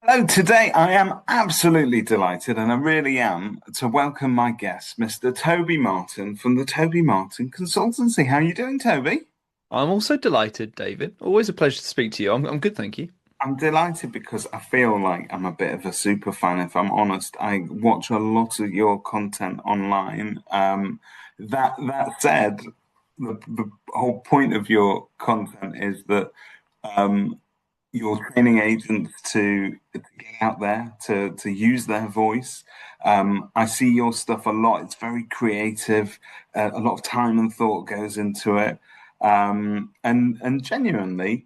Hello, today I am absolutely delighted, and I really am, to welcome my guest, Mr. Toby Martin from the Toby Martin Consultancy. How are you doing, Toby? I'm also delighted, David. Always a pleasure to speak to you. I'm good, thank you. I'm delighted because I feel like I'm a bit of a super fan, if I'm honest. I watch a lot of your content online. That said, the whole point of your content is that um, you're training agents to get out there to use their voice. I see your stuff a lot. It's very creative. A lot of time and thought goes into it, and genuinely,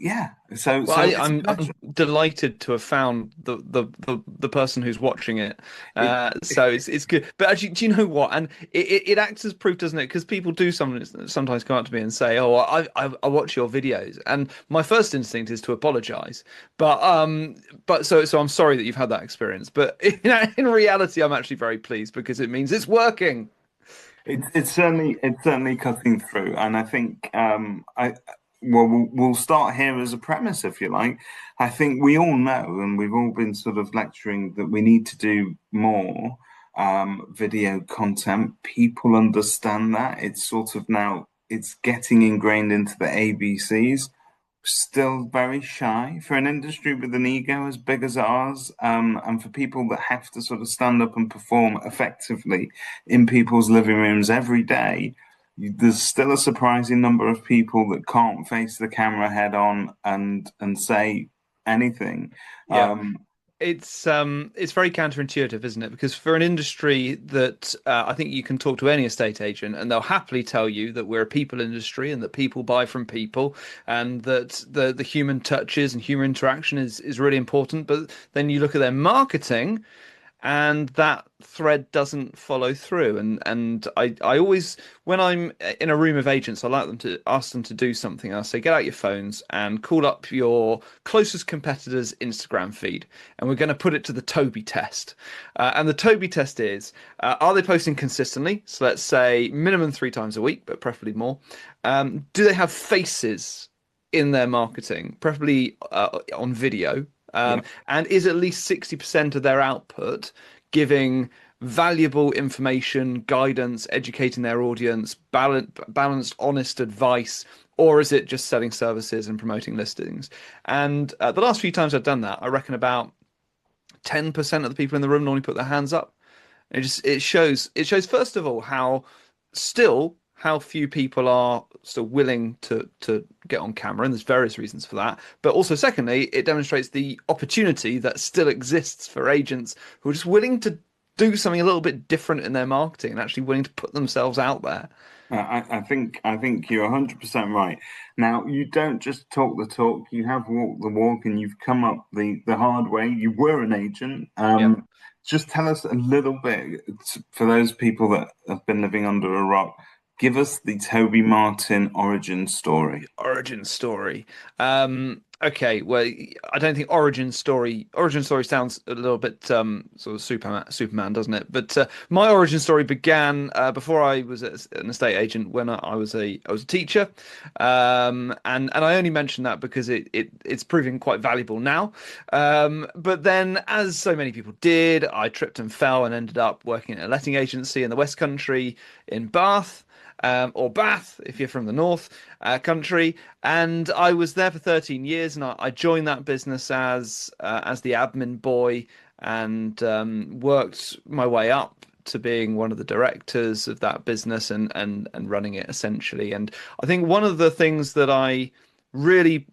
yeah. Well, So it's a I'm pleasure. delighted to have found the person who's watching it. It, So it's good. But actually, do you know what? And it acts as proof, doesn't it? Because people do sometimes come up to me and say, "Oh, I watch your videos," and my first instinct is to apologize. But I'm sorry that you've had that experience. But in reality, I'm actually very pleased because it means it's working. it's certainly cutting through, and I think we'll start here as a premise, if you like. I think we all know, and we've all been sort of lecturing that we need to do more video content. People understand that. It's sort of now it's getting ingrained into the ABCs. Still very shy for an industry with an ego as big as ours, and for people that have to sort of stand up and perform effectively in people's living rooms every day. There's still a surprising number of people that can't face the camera head on and say anything. Yeah. Um, It's very counterintuitive, isn't it? Because for an industry that I think you can talk to any estate agent and they'll happily tell you that we're a people industry and that people buy from people and that the human touches and human interaction is really important. But then you look at their marketing and that thread doesn't follow through. And I always, when I'm in a room of agents, I like them to ask them to do something. I say, get out your phones and call up your closest competitor's Instagram feed, and we're going to put it to the Toby test. And the Toby test is, are they posting consistently? So let's say minimum 3 times a week, but preferably more. Do they have faces in their marketing, preferably on video? yeah. And is at least 60% of their output giving valuable information, guidance, educating their audience, balanced, honest advice, or is it just selling services and promoting listings? And the last few times I've done that, I reckon about 10% of the people in the room normally put their hands up. It shows first of all how few people are still willing to get on camera, and there's various reasons for that. But also, secondly, it demonstrates the opportunity that still exists for agents who are just willing to do something a little bit different in their marketing and actually willing to put themselves out there. I think you're 100% right. Now, you don't just talk the talk, you have walked the walk and you've come up the hard way. You were an agent. Yeah. Just tell us a little bit for those people that have been living under a rock. Give us the Toby Martin origin story. Origin story. Okay, well, I don't think origin story sounds a little bit sort of Superman, doesn't it? But my origin story began before I was an estate agent when I was a teacher, and I only mention that because it's proving quite valuable now. But then, as so many people did, I tripped and fell and ended up working at a letting agency in the West Country in Bath, or Bath if you're from the North country. And I was there for 13 years, and I joined that business as the admin boy, and worked my way up to being one of the directors of that business and running it essentially. And I think one of the things that I really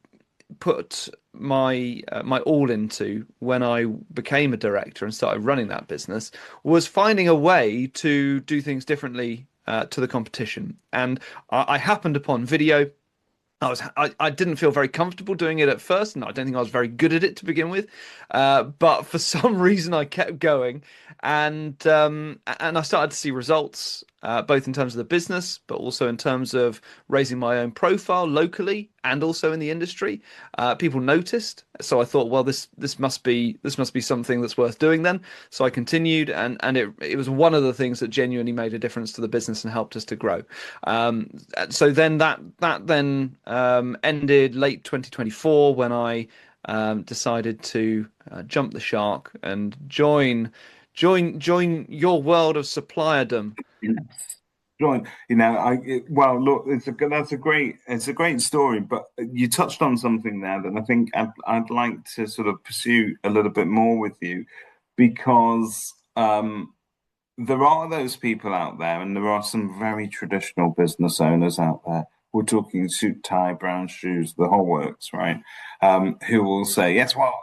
put my all into when I became a director and started running that business was finding a way to do things differently to the competition. And I happened upon video. I didn't feel very comfortable doing it at first, and I don't think I was very good at it to begin with. But for some reason, I kept going, and I started to see results, both in terms of the business, but also in terms of raising my own profile locally and also in the industry. People noticed, so I thought, well, this must be something that's worth doing then. So I continued, and it was one of the things that genuinely made a difference to the business and helped us to grow. So then that ended late 2024 when I decided to jump the shark and join your world of supplierdom. Yes. Right. Well, look, it's a great story, but you touched on something there that I think I'd like to sort of pursue a little bit more with you, because there are those people out there, and there are some very traditional business owners out there. We're talking suit, tie, brown shoes, the whole works, right? Who will say, yes, well,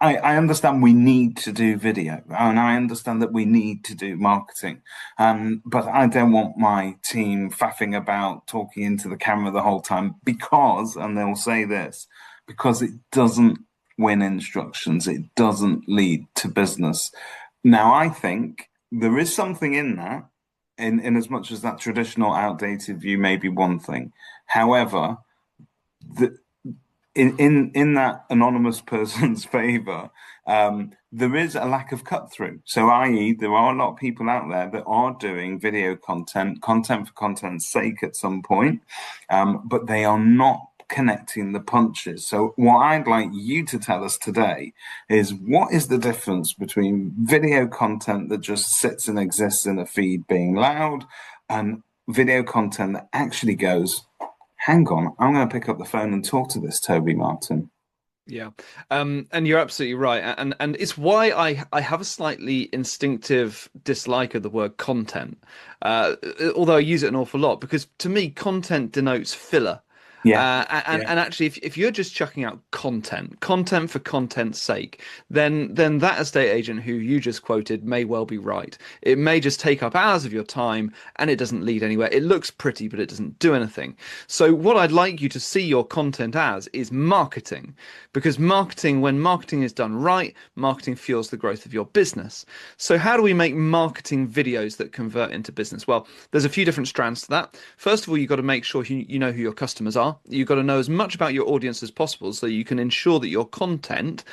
I understand we need to do video, and I understand that we need to do marketing, but I don't want my team faffing about talking into the camera the whole time because, and they'll say this, because it doesn't win instructions, it doesn't lead to business. Now, I think there is something in that, in as much as that traditional, outdated view may be one thing. However, the, in that anonymous person's favor, there is a lack of cut through. So, i.e., there are a lot of people out there that are doing video content, content for content's sake at some point, but they are not connecting the punches. So, what I'd like you to tell us today is, what is the difference between video content that just sits and exists in a feed being loud, and video content that actually goes, hang on, I'm going to pick up the phone and talk to this Toby Martin. Yeah, and you're absolutely right, and it's why I have a slightly instinctive dislike of the word content, although I use it an awful lot because to me content denotes filler. Yeah, yeah, And actually, if you're just chucking out content for content's sake, then that estate agent who you just quoted may well be right. It may just take up hours of your time and it doesn't lead anywhere. It looks pretty, but it doesn't do anything. So what I'd like you to see your content as is marketing, because marketing, when marketing is done right, marketing fuels the growth of your business. So how do we make marketing videos that convert into business? Well, there's a few different strands to that. First of all, you've got to make sure you know who your customers are. You've got to know as much about your audience as possible so you can ensure that your content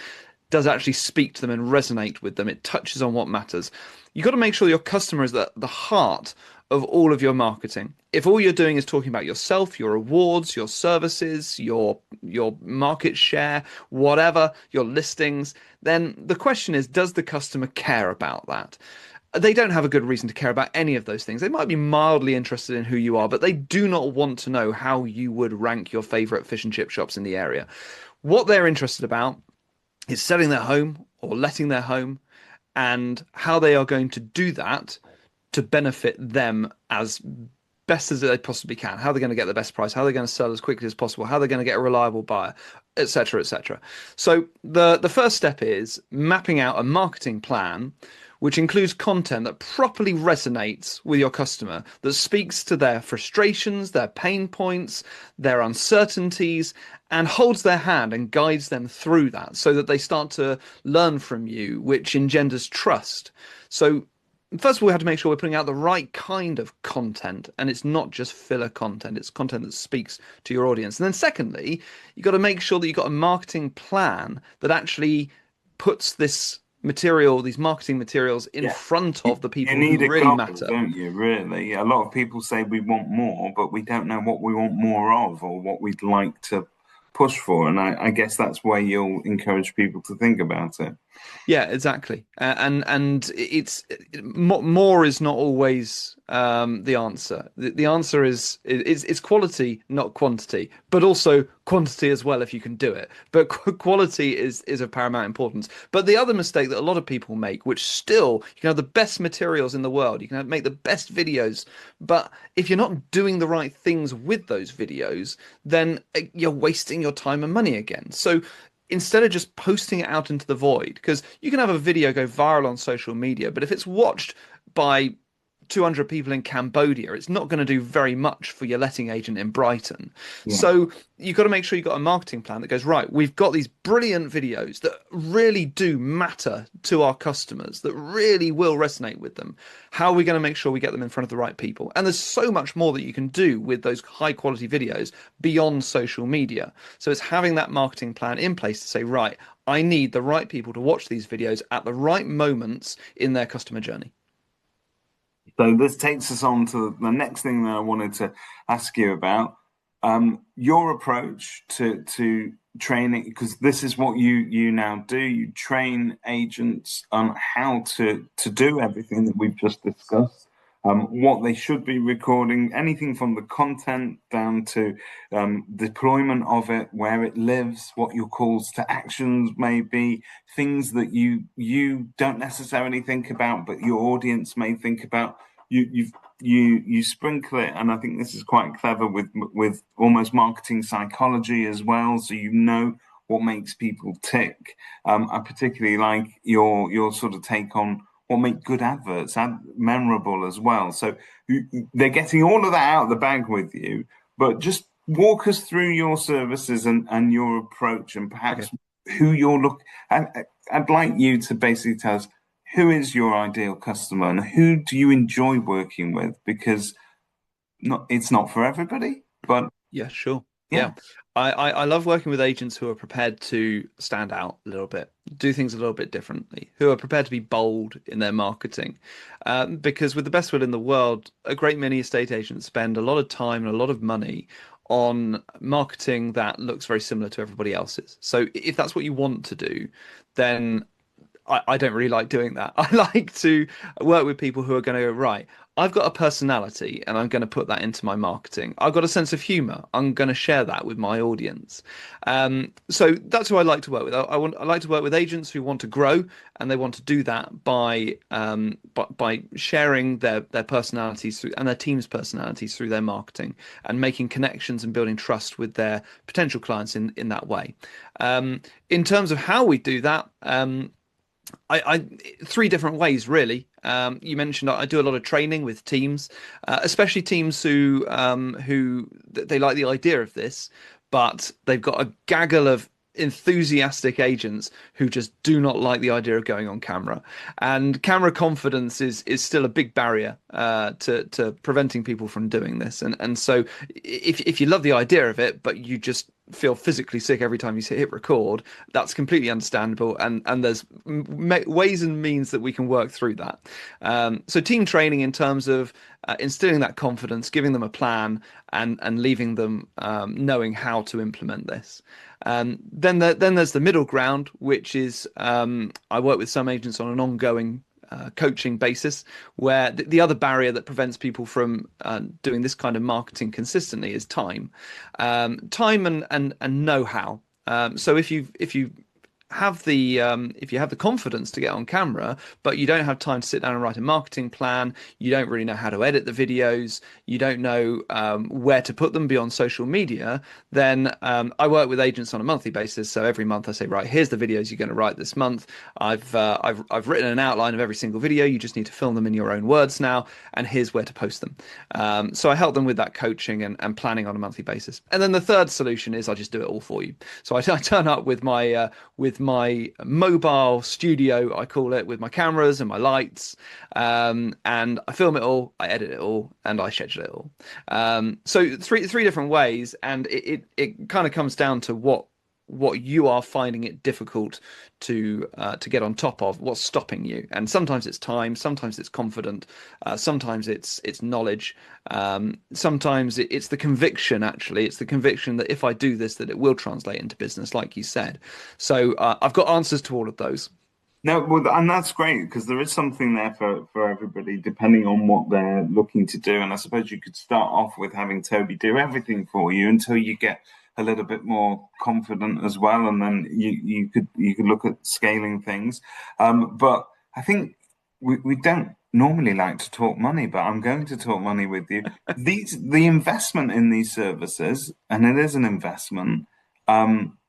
does actually speak to them and resonate with them. It touches on what matters. You've got to make sure your customer is at the heart of all of your marketing. If all you're doing is talking about yourself, your awards, your services, your market share, whatever, your listings, then the question is, does the customer care about that? They don't have a good reason to care about any of those things. They might be mildly interested in who you are, but they do not want to know how you would rank your favorite fish and chip shops in the area. What they're interested about is selling their home or letting their home, and how they are going to do that to benefit them as best as they possibly can. How they're going to get the best price, how they're going to sell as quickly as possible, how they're going to get a reliable buyer, etc., etc. So the first step is mapping out a marketing plan which includes content that properly resonates with your customer, that speaks to their frustrations, their pain points, their uncertainties, and holds their hand and guides them through that so that they start to learn from you, which engenders trust. So first of all, we have to make sure we're putting out the right kind of content, and it's not just filler content. It's content that speaks to your audience. And then secondly, you've got to make sure that you've got a marketing plan that actually puts these marketing materials in yeah. front of the You people who need a really goal, matter. don't you, really? A lot of people say we want more, but we don't know what we want more of or what we'd like to push for. And I guess that's where you'll encourage people to think about it. Yeah, exactly. And more is not always the answer. The answer is it's quality, not quantity, but also quantity as well if you can do it. But quality is of paramount importance. But the other mistake that a lot of people make, which still you can have the best materials in the world, you can make the best videos, but if you're not doing the right things with those videos, then you're wasting your time and money again. So instead of just posting it out into the void, because you can have a video go viral on social media, but if it's watched by 200 people in Cambodia, it's not going to do very much for your letting agent in Brighton. Yeah. So you've got to make sure you've got a marketing plan that goes, right, we've got these brilliant videos that really do matter to our customers, that really will resonate with them. How are we going to make sure we get them in front of the right people? And there's so much more that you can do with those high quality videos beyond social media. So it's having that marketing plan in place to say, right, I need the right people to watch these videos at the right moments in their customer journey. So this takes us on to the next thing that I wanted to ask you about. Your approach to training, because this is what you now do. You train agents on how to do everything that we've just discussed. What they should be recording, anything from the content down to deployment of it, where it lives, what your calls to actions may be, things that you don't necessarily think about, but your audience may think about. You sprinkle it, and I think this is quite clever with almost marketing psychology as well. So you know what makes people tick. I particularly like your sort of take on what make good adverts memorable as well. So they're getting all of that out of the bag with you, but just walk us through your services and your approach, and Okay. perhaps who you're look. I'd like you to basically tell us who is your ideal customer and who do you enjoy working with, because it's not for everybody, but Yeah, sure. yeah. Yeah. I love working with agents who are prepared to stand out a little bit, do things a little bit differently, who are prepared to be bold in their marketing. Because with the best will in the world, a great many estate agents spend a lot of time and a lot of money on marketing that looks very similar to everybody else's. So if that's what you want to do, then I don't really like doing that. I like to work with people who are going to go, right, I've got a personality and I'm going to put that into my marketing. I've got a sense of humor. I'm going to share that with my audience. So that's who I like to work with. I like to work with agents who want to grow, and they want to do that by sharing their personalities through, and their team's personalities through their marketing, and making connections and building trust with their potential clients in that way. In terms of how we do that, I three different ways really. You mentioned I do a lot of training with teams, especially teams who they like the idea of this, but they've got a gaggle of enthusiastic agents who just do not like the idea of going on camera. And camera confidence is still a big barrier to preventing people from doing this. And so if you love the idea of it, but you just feel physically sick every time you hit record, that's completely understandable. And there's ways and means that we can work through that. So team training in terms of instilling that confidence, giving them a plan, and leaving them knowing how to implement this. Then there's the middle ground, which is I work with some agents on an ongoing coaching basis, where the other barrier that prevents people from doing this kind of marketing consistently is time and know-how. So if you have the confidence to get on camera, but you don't have time to sit down and write a marketing plan, you don't really know how to edit the videos, you don't know where to put them beyond social media, then I work with agents on a monthly basis. So every month I say, right, here's the videos you're going to write this month. I've written an outline of every single video. You just need to film them in your own words now, and here's where to post them. So I help them with that coaching and planning on a monthly basis. And then the third solution is I just do it all for you. So I turn up with my mobile studio, I call it, with my cameras and my lights, and I film it all, I edit it all, and I schedule it all. So three different ways, and it kind of comes down to what you are finding it difficult to get on top of, what's stopping you. And sometimes it's time, sometimes it's confident, sometimes it's knowledge, sometimes it's the conviction. Actually, it's the conviction that if I do this, that it will translate into business, like you said. So I've got answers to all of those. No, well, and that's great because there is something there for everybody, depending on what they're looking to do. And I suppose you could start off with having Toby do everything for you until you get a little bit more confident as well, and then you could look at scaling things. But I think we don't normally like to talk money, but I'm going to talk money with you. The investment in these services, and it is an investment.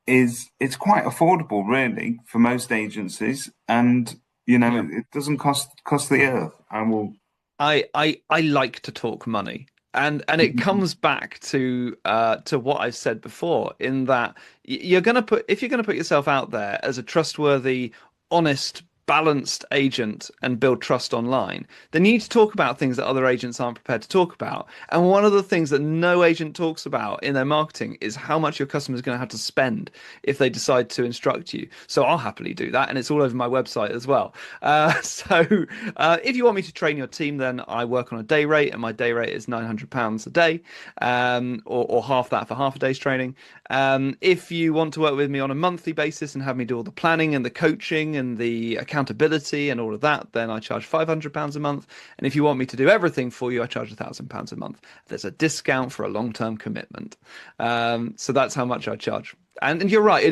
Is it's quite affordable really for most agencies, and Yeah. it doesn't cost the earth. I will. I like to talk money. And it comes back to what I've said before, in that you're gonna put if you're gonna put yourself out there as a trustworthy, honest balanced agent and build trust online, then you need to talk about things that other agents aren't prepared to talk about. And one of the things that no agent talks about in their marketing is how much your customer is going to have to spend if they decide to instruct you. So I'll happily do that, and it's all over my website as well. If you want me to train your team, then I work on a day rate, and my day rate is £900 a day, or half that for half a day's training. If you want to work with me on a monthly basis and have me do all the planning and the coaching and the accountability and all of that, then I charge £500 a month. And if you want me to do everything for you, I charge £1,000 a month. There's a discount for a long-term commitment. So that's how much I charge. And you're right,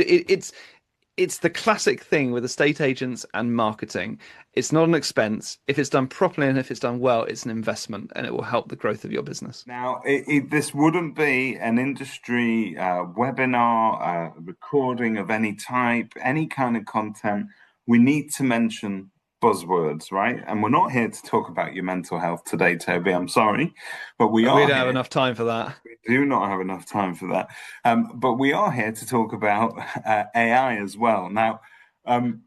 it's the classic thing with estate agents and marketing. It's not an expense. If it's done properly and if it's done well, it's an investment and it will help the growth of your business. Now, this wouldn't be an industry webinar, recording of any type, any kind of content. We need to mention buzzwords, right? And we're not here to talk about your mental health today, Toby. I'm sorry, but we We are don't have here. enough time for that. We do not have enough time for that. But we are here to talk about AI as well. Now,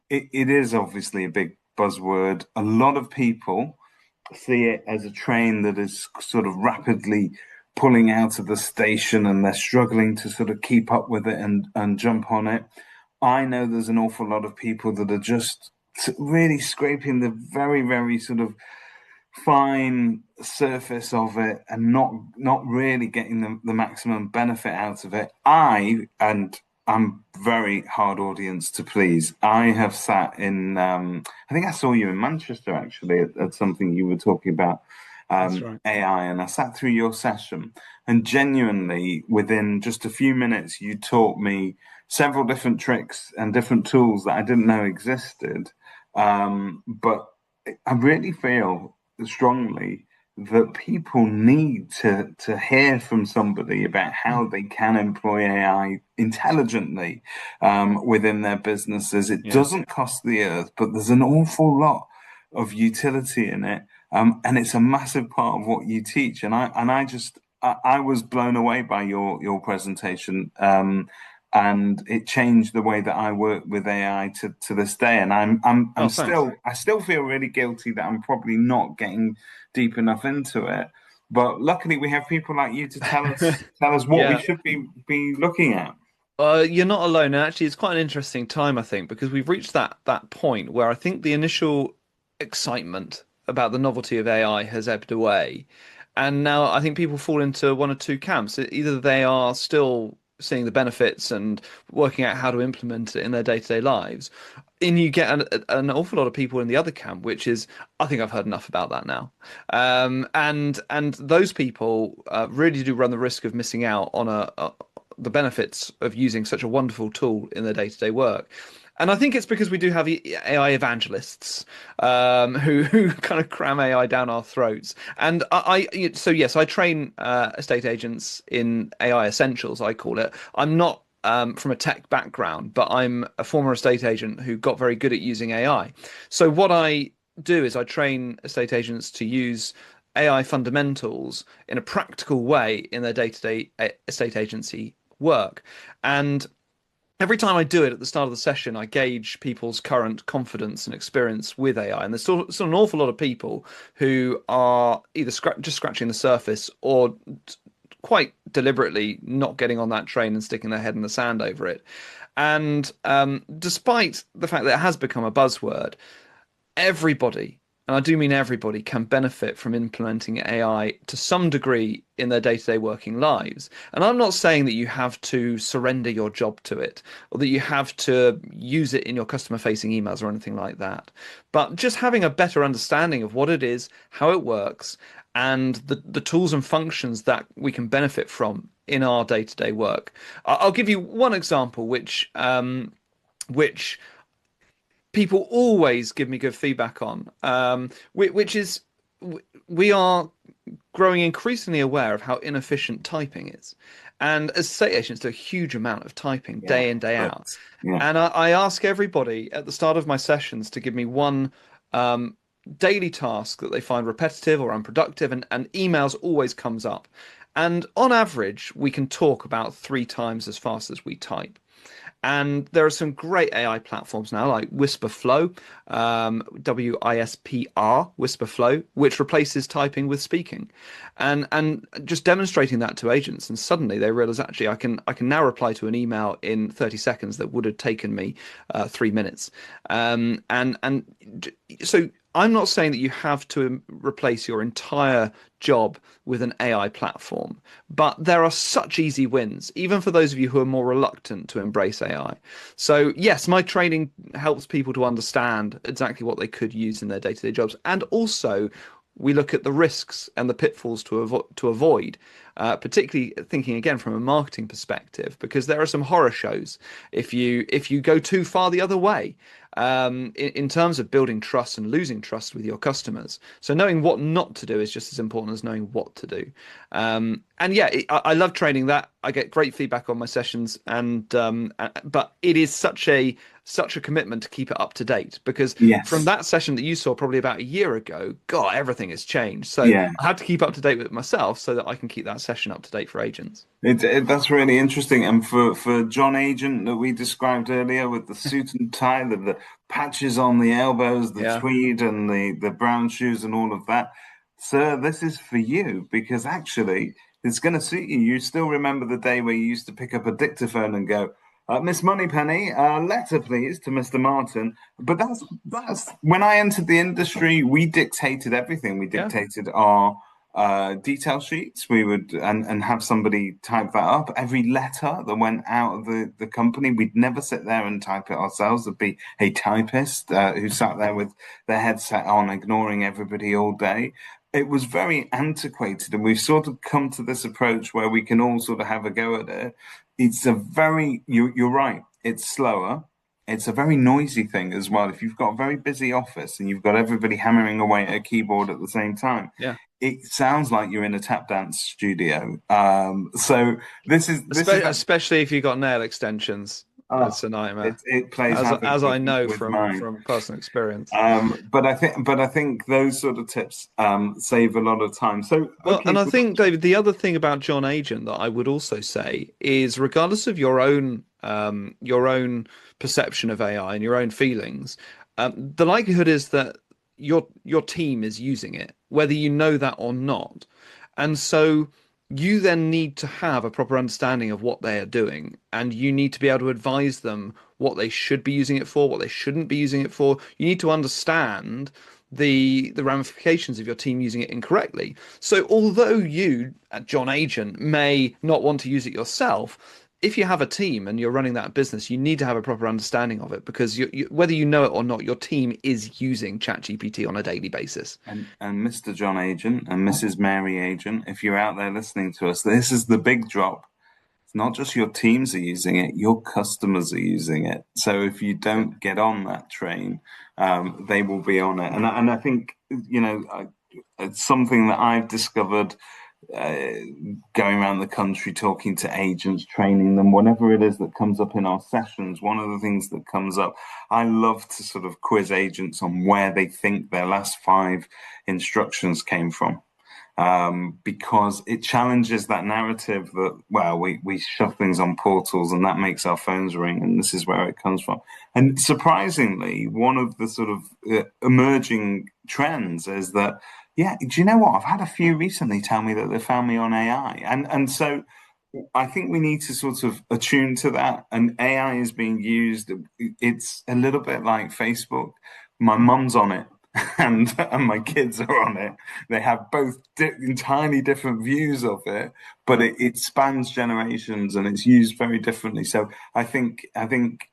it is obviously a big buzzword. A lot of people see it as a train that is sort of rapidly pulling out of the station and they're struggling to sort of keep up with it and jump on it. I know there's an awful lot of people that are just really scraping the very, very sort of fine surface of it and not really getting the maximum benefit out of it. I'm very hard audience to please. I have sat in I think I saw you in Manchester actually at something you were talking about That's right. AI, and I sat through your session, and genuinely within just a few minutes you taught me several different tricks and different tools that I didn't know existed. But I really feel strongly that people need to hear from somebody about how they can employ AI intelligently within their businesses. It Yeah. doesn't cost the earth, but there's an awful lot of utility in it, and it's a massive part of what you teach. And I was blown away by your presentation. And it changed the way that I work with AI to this day. And I'm Oh, thanks. still I still feel really guilty that I'm probably not getting deep enough into it. But luckily, we have people like you to tell us what we Yeah. should be looking at. You're not alone. And actually, it's quite an interesting time, I think, because we've reached that point where I think the initial excitement about the novelty of AI has ebbed away. And now I think people fall into one or two camps. Either they are still seeing the benefits and working out how to implement it in their day-to-day lives, and you get an awful lot of people in the other camp, which is, I think I've heard enough about that now. And those people really do run the risk of missing out on the benefits of using such a wonderful tool in their day-to-day work. And I think it's because we do have AI evangelists who kind of cram AI down our throats. And so yes, I train estate agents in AI essentials, I call it. I'm not from a tech background, but I'm a former estate agent who got very good at using AI. So what I do is I train estate agents to use AI fundamentals in a practical way in their day-to-day estate agency work. And every time I do it at the start of the session, I gauge people's current confidence and experience with AI. And there's still an awful lot of people who are either just scratching the surface or quite deliberately not getting on that train and sticking their head in the sand over it. And despite the fact that it has become a buzzword, everybody, and I do mean everybody, can benefit from implementing AI to some degree in their day-to-day working lives. And I'm not saying that you have to surrender your job to it or that you have to use it in your customer-facing emails or anything like that. But just having a better understanding of what it is, how it works, and the tools and functions that we can benefit from in our day-to-day work. I'll give you one example, which people always give me good feedback on, which is we are growing increasingly aware of how inefficient typing is. And as estate agents do a huge amount of typing Yeah, day in, day out. correct. Yeah. And I ask everybody at the start of my sessions to give me one daily task that they find repetitive or unproductive, and emails always comes up. And on average, we can talk about 3 times as fast as we type. And there are some great AI platforms now, like Whisperflow, WISPR, Whisperflow, which replaces typing with speaking, and just demonstrating that to agents, and suddenly they realize actually I can now reply to an email in 30 seconds that would have taken me 3 minutes. So I'm not saying that you have to replace your entire job with an AI platform, but there are such easy wins, even for those of you who are more reluctant to embrace AI. So, yes, my training helps people to understand exactly what they could use in their day-to-day jobs. And also, we look at the risks and the pitfalls to avoid, particularly thinking again from a marketing perspective, because there are some horror shows if you go too far the other way, in terms of building trust and losing trust with your customers. So knowing what not to do is just as important as knowing what to do. And yeah, I love training that. I get great feedback on my sessions, and but it is such a commitment to keep it up to date, because from Yes. that session that you saw probably about a year ago, God, everything has changed. So Yeah. I have to keep up to date with it myself so that I can keep that session up to date for agents. That's really interesting. And for John Agent that we described earlier with the suit and tie, the patches on the elbows, the Yeah. tweed and the brown shoes and all of that, sir, this is for you because actually it's going to suit you. You still remember the day where you used to pick up a dictaphone and go, Miss Moneypenny, letter please to Mr. Martin. But that's when I entered the industry, we dictated everything. We Yeah. dictated our detail sheets. We would and have somebody type that up. Every letter that went out of the company, we'd never sit there and type it ourselves. There'd be a typist who sat there with their headset on, ignoring everybody all day. It was very antiquated, and we've sort of come to this approach where we can all sort of have a go at it. It's a very, you're right, it's slower. It's a very noisy thing as well. If you've got a very busy office and you've got everybody hammering away at a keyboard at the same time, Yeah. it sounds like you're in a tap dance studio. So this is Especially if you've got nail extensions. oh, It's a nightmare. it plays As havoc as I know with from mine. personal experience. But I think those sort of tips save a lot of time. So Well, okay, and I so think, David, the other thing about John Agent that I would also say is, regardless of your own perception of AI and your own feelings, the likelihood is that your team is using it, whether you know that or not. And so you then need to have a proper understanding of what they are doing, and you need to be able to advise them what they should be using it for, what they shouldn't be using it for. You need to understand the ramifications of your team using it incorrectly. So although you, at John Agent, may not want to use it yourself, if you have a team and you're running that business, you need to have a proper understanding of it, because whether you know it or not, your team is using ChatGPT on a daily basis. and Mr. John Agent and Mrs. Mary Agent, if you're out there listening to us, this is the big drop. It's not just your teams are using it, your customers are using it. So if you Yeah. don't get on that train, they will be on it. And I think, it's something that I've discovered uh, going around the country, talking to agents, training them, whatever it is that comes up in our sessions. One of the things that comes up, I love to sort of quiz agents on where they think their last five instructions came from, because it challenges that narrative that, well, we shove things on portals and that makes our phones ring and this is where it comes from. And surprisingly, one of the sort of emerging trends is that, yeah, do you know what? I've had a few recently tell me that they found me on AI. And so I think we need to sort of attune to that. And AI is being used. It's a little bit like Facebook. My mum's on it, and my kids are on it. They have both entirely different views of it, but it spans generations and it's used very differently. So I think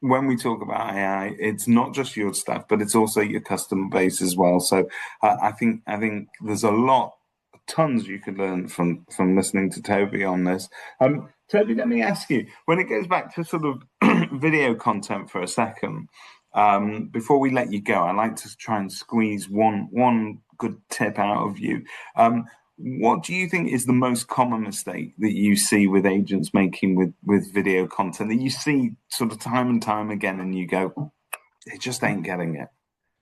when we talk about AI, it's not just your staff, but it's also your customer base as well. So I think there's a lot, tons you could learn from listening to Toby on this. Toby, let me ask you, when it goes back to sort of video content for a second, before we let you go, I like to try and squeeze one good tip out of you. What do you think is the most common mistake that you see with agents making with video content that you see sort of time and time again, and you go, they just ain't getting it?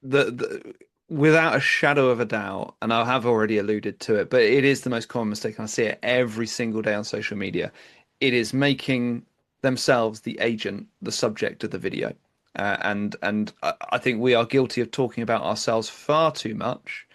The Without a shadow of a doubt, and I have already alluded to it, but it is the most common mistake, and I see it every single day on social media. It is making themselves the agent, the subject of the video. And I think we are guilty of talking about ourselves far too much.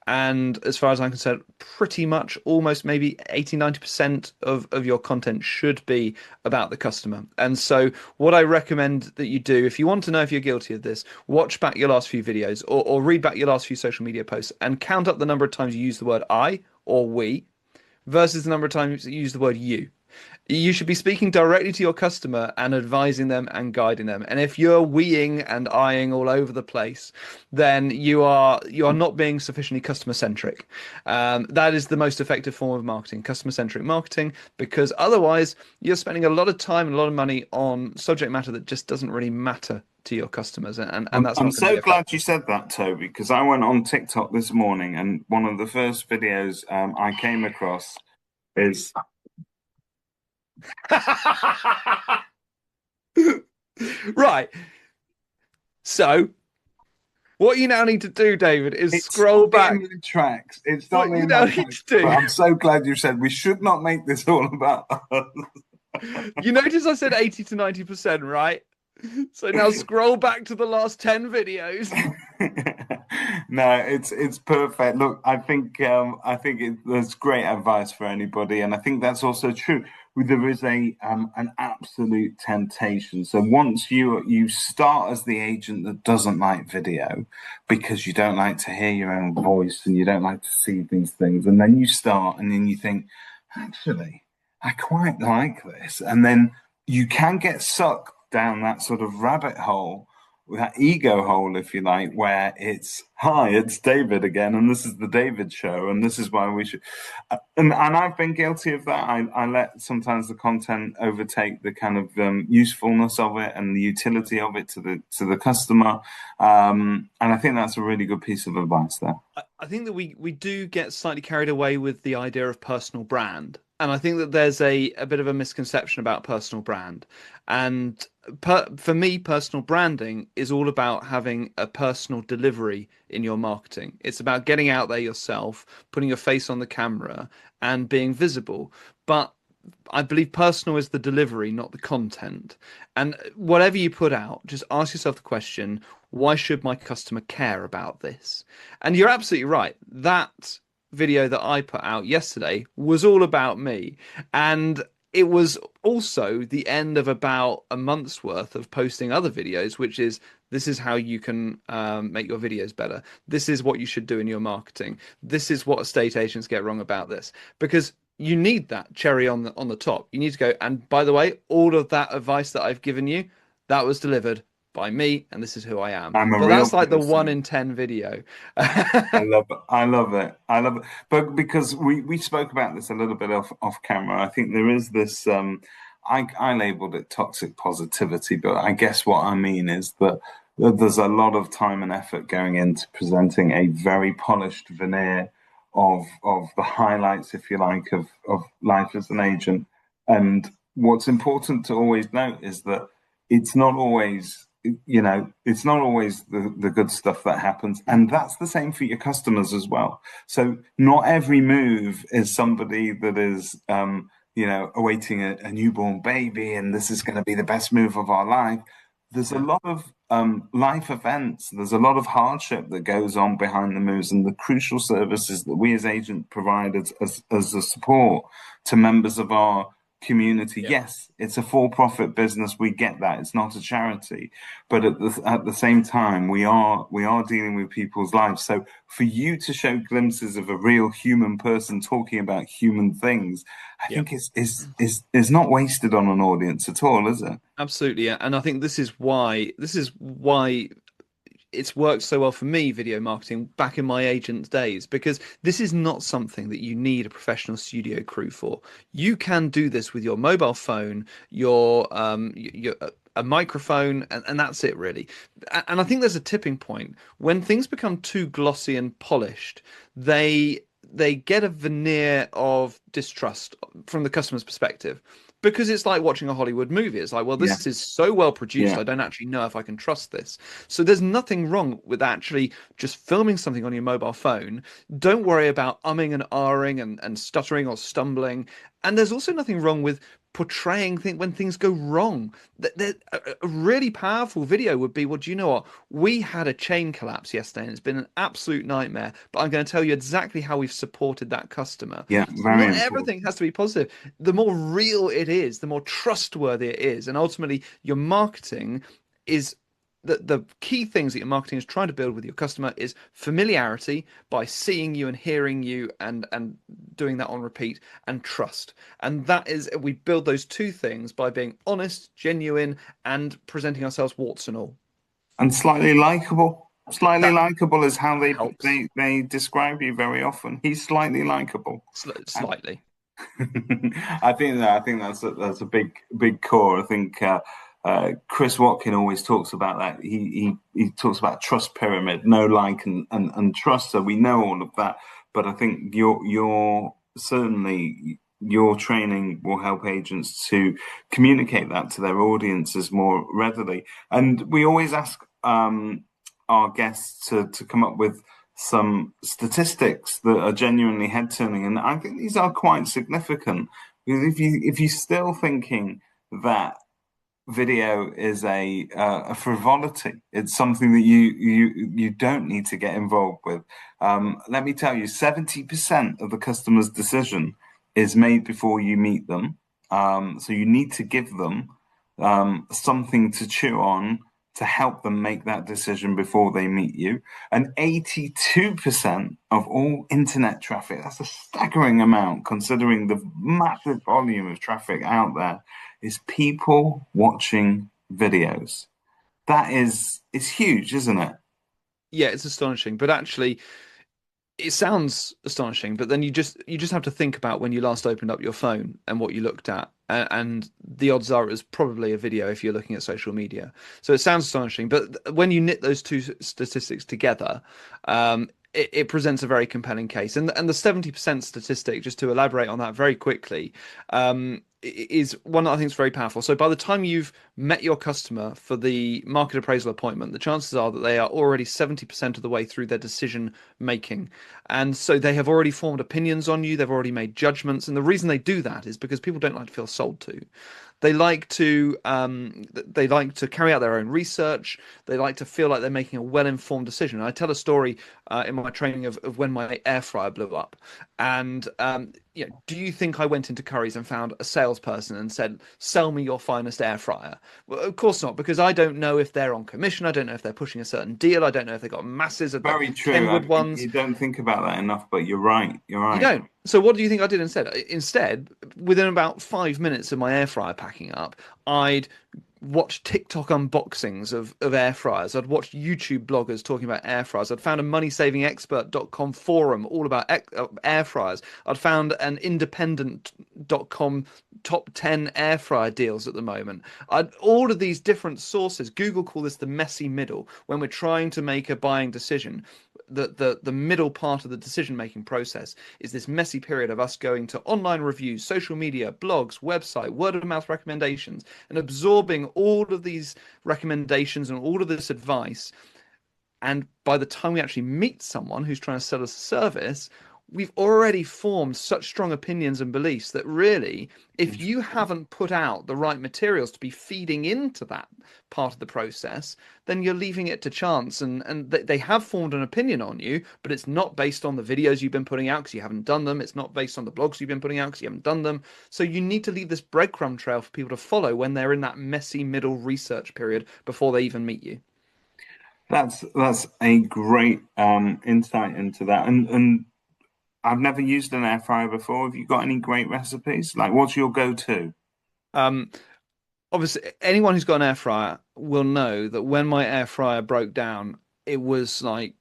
And as far as I'm concerned, pretty much almost maybe 80, 90% of your content should be about the customer. And so what I recommend that you do, if you want to know if you're guilty of this, watch back your last few videos or read back your last few social media posts and count up the number of times you use the word I or we versus the number of times you use the word you. You should be speaking directly to your customer and advising them and guiding them. And if you're weeing and eyeing all over the place, then you are not being sufficiently customer centric. That is the most effective form of marketing, customer centric marketing, because otherwise you're spending a lot of time and a lot of money on subject matter that just doesn't really matter to your customers, and that's I'm not going to be so glad you effective. said that, Toby, because I went on TikTok this morning, and one of the first videos I came across is Right. So what you now need to do, David, is it scroll stopped me in back. my tracks. It stopped What me you in my now need tracks. to But do. I'm so glad you said we should not make this all about us. You notice I said 80 to 90%, right? So now scroll back to the last 10 videos. No, it's perfect. Look, there's great advice for anybody, and I think that's also true. There is a an absolute temptation. So once you start as the agent that doesn't like video because you don't like to hear your own voice and you don't like to see these things, and then you start and then you think, actually, I quite like this, and then you can get sucked down that sort of rabbit hole, that ego hole, if you like, where it's hi, it's David again, and this is the David show, and this is why we should. And I've been guilty of that. I let sometimes the content overtake the kind of usefulness of it and the utility of it to the customer. And I think that's a really good piece of advice there. I think that we do get slightly carried away with the idea of personal brand. And I think that there's a bit of a misconception about personal brand. And for me, personal branding is all about having a personal delivery in your marketing. It's about getting out there yourself, putting your face on the camera, and being visible. But I believe personal is the delivery, not the content. And whatever you put out, just ask yourself the question, why should my customer care about this? And you're absolutely right. That video that I put out yesterday was all about me. And it was also the end of about a month's worth of posting other videos, which is this is how you can make your videos better. This is what you should do in your marketing. This is what estate agents get wrong about this. Because you need that cherry on the top. You need to go, and by the way, all of that advice that I've given you, that was delivered by me, and this is who I am. I'm a But real that's like the one person. in 10 video. I love it. I love it. I love it. But because we spoke about this a little bit off camera, I think there is this I labeled it toxic positivity, but I guess what I mean is that there's a lot of time and effort going into presenting a very polished veneer of the highlights, if you like, of life as an agent. And what's important to always note is that it's not always it's not always the good stuff that happens, and that's the same for your customers as well. So not every move is somebody that is awaiting a newborn baby and this is going to be the best move of our life. There's a Yeah. lot of life events, there's a lot of hardship that goes on behind the moves, and the crucial services that we as agents provide as a support to members of our community. Yeah. Yes, it's a for-profit business. We get that. It's not a charity, but at the same time, we are dealing with people's lives. So for you to show glimpses of a real human person talking about human things, I Yeah. think is not wasted on an audience at all, is it? Absolutely. Yeah. And I think this is why it's worked so well for me, video marketing, back in my agent days, because this is not something that you need a professional studio crew for. You can do this with your mobile phone, your a microphone, and that's it really. And I think there's a tipping point when things become too glossy and polished. They get a veneer of distrust from the customer's perspective because it's like watching a Hollywood movie. It's like, well, Yeah, this is so well produced, yeah. I don't actually know if I can trust this. So there's nothing wrong with actually just filming something on your mobile phone. Don't worry about umming and ahhing and stuttering or stumbling. And there's also nothing wrong with portraying when things go wrong. A really powerful video would be, well, do you know what? We had a chain collapse yesterday and it's been an absolute nightmare, but I'm going to tell you exactly how we've supported that customer. Yeah, So very not important. everything has to be positive. The more real it is, the more trustworthy it is. And ultimately, your marketing is the key things that your marketing is trying to build with your customer is familiarity by seeing you and hearing you and doing that on repeat, and trust. And that is, we build those two things by being honest, genuine, and presenting ourselves warts and all. And slightly likable. Slightly That likable is how helps they describe you very often. He's slightly likable. slightly. I think that's a big core. I think Chris Watkin always talks about that. He talks about trust pyramid, no like and trust. So we know all of that. But I think your certainly your training will help agents to communicate that to their audiences more readily. And we always ask our guests to come up with some statistics that are genuinely head turning, and I think these are quite significant because if you're still thinking that video is a frivolity, it's something that you don't need to get involved with. Let me tell you, 70% of the customer's decision is made before you meet them. So you need to give them something to chew on to help them make that decision before they meet you. And 82% of all internet traffic, that's a staggering amount considering the massive volume of traffic out there, is people watching videos. That is huge, isn't it? Yeah, it's astonishing. But actually, it sounds astonishing, but then you just have to think about when you last opened up your phone and what you looked at, and the odds are it was probably a video if you're looking at social media. So it sounds astonishing, but when you knit those two statistics together, it presents a very compelling case. And the 70% statistic, just to elaborate on that very quickly, is one that I think is very powerful. So by the time you've met your customer for the market appraisal appointment, the chances are that they are already 70% of the way through their decision making. And so they have already formed opinions on you, they've already made judgments. And the reason they do that is because people don't like to feel sold to. They like to carry out their own research. They like to feel like they're making a well-informed decision. I tell a story in my training of when my air fryer blew up. And do you think I went into Curry's and found a salesperson and said, "Sell me your finest air fryer"? Well, of course not, because I don't know if they're on commission. I don't know if they're pushing a certain deal. I don't know if they've got masses of the Very true. Kenwood ones. You don't think about that enough, but you're right. You're You right. don't. So what do you think I did instead? Instead, within about 5 minutes of my air fryer packing up, I'd watched TikTok unboxings of air fryers. I'd watched YouTube bloggers talking about air fryers. I'd found a moneysavingexpert.com forum all about air fryers. I'd found an independent.com top 10 air fryer deals at the moment. All of these different sources. Google call this the messy middle when we're trying to make a buying decision. The middle part of the decision making process is this messy period of us going to online reviews, social media, blogs, website, word of mouth recommendations, and absorbing all of these recommendations and all of this advice. And by the time we actually meet someone who's trying to sell us a service, we've already formed such strong opinions and beliefs that really, if you haven't put out the right materials to be feeding into that part of the process, then you're leaving it to chance. And they have formed an opinion on you, but it's not based on the videos you've been putting out because you haven't done them. It's not based on the blogs you've been putting out because you haven't done them. So you need to leave this breadcrumb trail for people to follow when they're in that messy middle research period before they even meet you. That's a great insight into that. And I've never used an air fryer before. Have you got any great recipes? Like, what's your go-to? Um, Obviously, anyone who's got an air fryer will know that when my air fryer broke down, it was like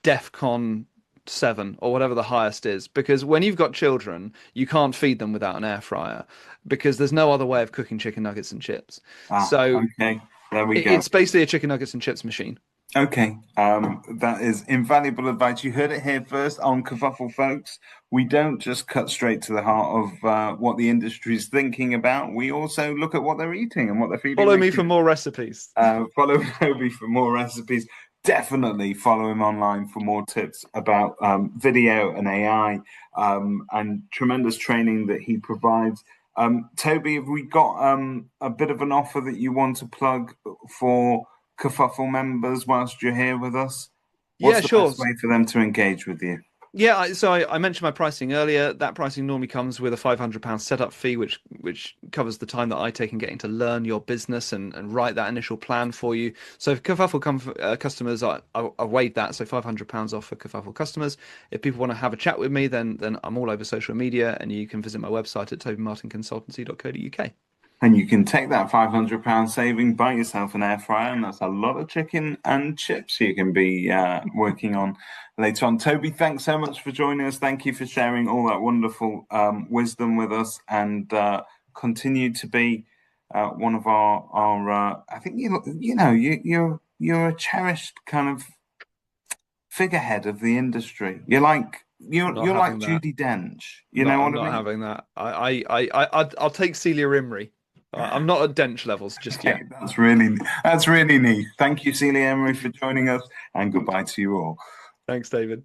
DEFCON 7 or whatever the highest is. Because when you've got children, you can't feed them without an air fryer because there's no other way of cooking chicken nuggets and chips. Ah, So okay. There we go. it's basically a chicken nuggets and chips machine. Okay, that is invaluable advice. You heard it here first on Kerfuffle, folks. We don't just cut straight to the heart of what the industry is thinking about. We also look at what they're eating and what they're feeding Follow their me for kids. more recipes. Follow Toby for more recipes. Definitely follow him online for more tips about video and AI and tremendous training that he provides. Toby, have we got a bit of an offer that you want to plug for Kerfuffle members whilst you're here with us? Yeah, What's the sure. best way for them to engage with you? Yeah, so I mentioned my pricing earlier. That pricing normally comes with a £500 setup fee, which covers the time that I take in getting to learn your business and write that initial plan for you. So for Kerfuffle customers, I waived that, so £500 off for Kerfuffle customers. If people want to have a chat with me, then I'm all over social media, and you can visit my website at tobymartinconsultancy.co.uk. And you can take that £500 saving, buy yourself an air fryer, and that's a lot of chicken and chips you can be working on later on. Toby, thanks so much for joining us. Thank you for sharing all that wonderful wisdom with us, and continue to be one of our. I think you're a cherished kind of figurehead of the industry. I'm not You're like having that. Judy Dench. You No, know I'm what I not mean? having that. I'll take Celia Imrie. I'm not at Dench levels just yet. Okay, that's really neat. Thank you, Celia Emery, for joining us, and goodbye to you all. Thanks, David.